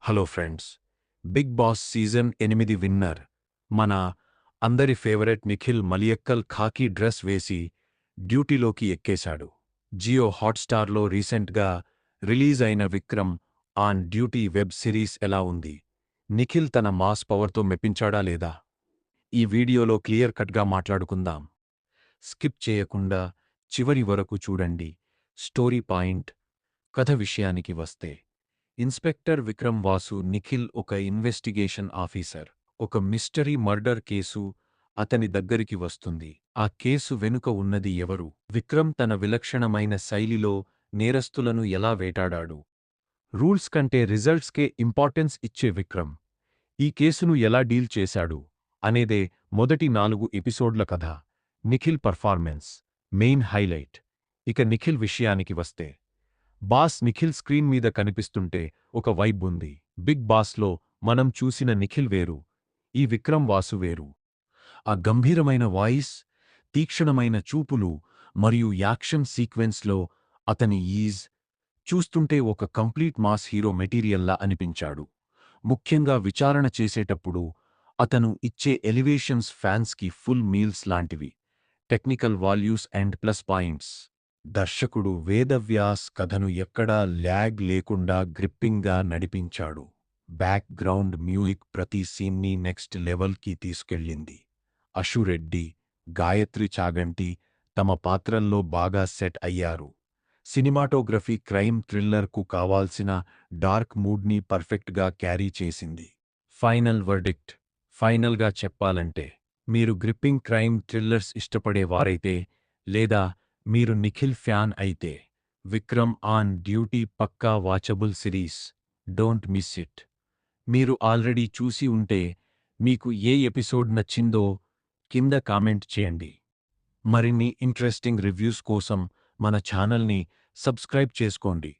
Hello friends, big boss season 8 winner మన అందరి favourite Nikhil Maliakkal khaki dress వేసి డ్యూటీలోకి ఎక్కేశాడు. జియో హాట్‌స్టార్లో రీసెంట్గా రిలీజ్ అయిన Vikram on duty web series ఎలా ఉంది? నిఖిల్ తన మాస్ పవర్తో మెప్పించాడా లేదా? ఈ వీడియోలో క్లియర్ కట్గా మాట్లాడుకుందాం. స్కిప్ చేయకుండా చివరి వరకు చూడండి. Story point. కథ విషయానికి వస్తే ఇన్స్పెక్టర్ విక్రమ్ వాసు నిఖిల్ ఒక ఇన్వెస్టిగేషన్ ఆఫీసర్. ఒక మిస్టరీ మర్డర్ కేసు అతని దగ్గరికి వస్తుంది. ఆ కేసు వెనుక ఉన్నది ఎవరు? విక్రమ్ తన విలక్షణమైన శైలిలో నేరస్తులను ఎలా వేటాడాడు? రూల్స్ కంటే రిజల్ట్స్కే ఇంపార్టెన్స్ ఇచ్చే విక్రమ్ ఈ కేసును ఎలా డీల్ చేశాడు అనేదే మొదటి 4 ఎపిసోడ్ల కథ. Nikhil performance main highlight. ఇక నిఖిల్ విషయానికి వస్తే బాస్ నిఖిల్ స్క్రీన్ మీద కనిపిస్తుంటే ఒక వైబ్ ఉంది. బిగ్ బాస్లో మనం చూసిన నిఖిల్ వేరు, ఈ విక్రమ్ వాసు వేరు. ఆ గంభీరమైన వాయిస్, తీక్షణమైన చూపులు మరియు యాక్షన్ సీక్వెన్స్లో అతని ఈజ్ చూస్తుంటే ఒక కంప్లీట్ మాస్ హీరో మెటీరియల్లా అనిపించాడు. ముఖ్యంగా విచారణ చేసేటప్పుడు అతను ఇచ్చే ఎలివేషన్స్ ఫ్యాన్స్కి ఫుల్ మీల్స్ లాంటివి. Technical values and plus points. దర్శకుడు వేదవ్యాస్ కథను ఎక్కడా ల్యాగ్ లేకుండా గ్రిప్పింగ్గా నడిపించాడు. బ్యాక్గ్రౌండ్ మ్యూజిక్ ప్రతి సీన్ని నెక్స్ట్ లెవెల్కి తీసుకెళ్ళింది. అశురెడ్డి, గాయత్రి చాగంటి తమ పాత్రల్లో బాగా సెట్ అయ్యారు. సినిమాటోగ్రఫీ క్రైమ్ థ్రిల్లర్కు కావాల్సిన డార్క్ మూడ్ని పర్ఫెక్ట్గా క్యారీ చేసింది. Final verdict. ఫైనల్గా చెప్పాలంటే మీరు గ్రిప్పింగ్ క్రైమ్ థ్రిల్లర్స్ ఇష్టపడేవారైతే లేదా మీరు నిఖిల్ ఫ్యాన్ అయితే విక్రమ్ ఆన్ డ్యూటీ పక్కా watchable series. Don't miss it. మీరు ఆల్రెడీ చూసి ఉంటే మీకు ఏ ఎపిసోడ్ నచ్చిందో కింద కామెంట్ చేయండి. మరిన్ని ఇంట్రెస్టింగ్ రివ్యూస్ కోసం మన ఛానల్ని సబ్స్క్రైబ్ చేసుకోండి.